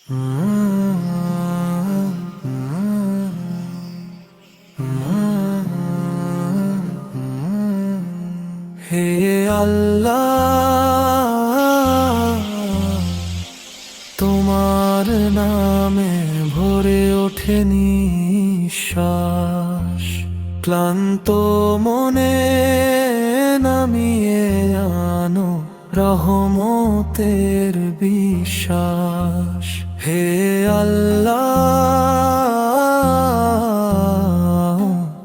হে আল্লাহ, তোমার নামে ভরে ওঠে নিঃশ্বাস। ক্লান্ত মনে নামিয়ে আনো রহমতের বিশ্বাস। হে আল্লাহ,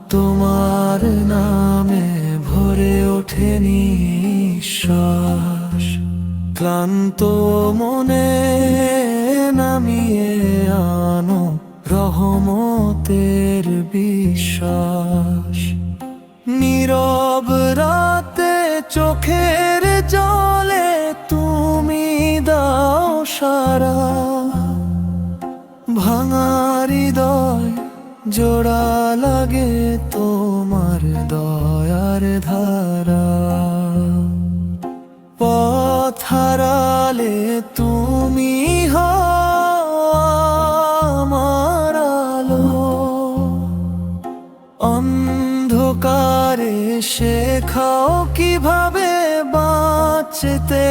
তোমার নামে ভরে ওঠে নিঃশ্বাস। ক্লান্ত মনে নামিয়ে আনো রহমতের বিশ্বাস। নীরব রাতে চোখের জলে তুমি দাও সারা। ভাঙা হৃদয় জোড়া লাগে তোমার দয়ার ধারা। পথ হারালে তুমি হও আমার আলো। অন্ধকারে শেখাও কিভাবে বাঁচতে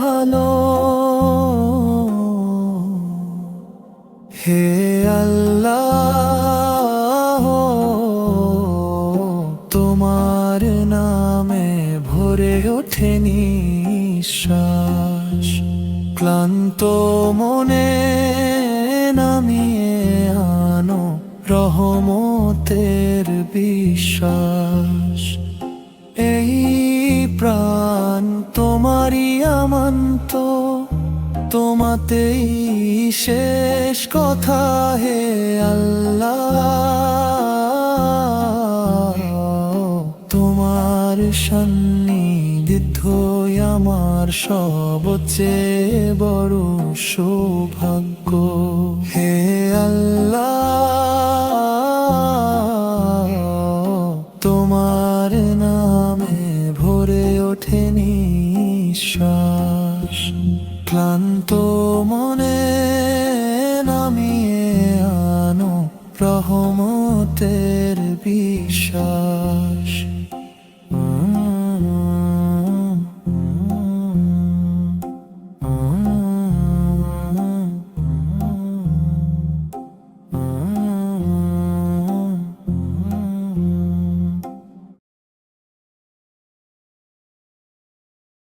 ভালো। হে আল্লাহ, তোমার নামে ভরে ওঠে নিঃশ্বাস। ক্লান্ত মনে নামিয়ে আনো রহমতের বিশ্বাস। এই প্রাণ তোমারই আমান্ত, তোমাতেই শেষ কথা। হে আল্লাহ, তোমার সান্নিধ্যই আমার সবচেয়ে বড় সৌভাগ্য। হে আল্লাহ, তোমার নামে ভরে ওঠে নিঃশ্বাস। ক্লান্ত মনে নামিয়ে আনো রহমতের বিশ্বাস।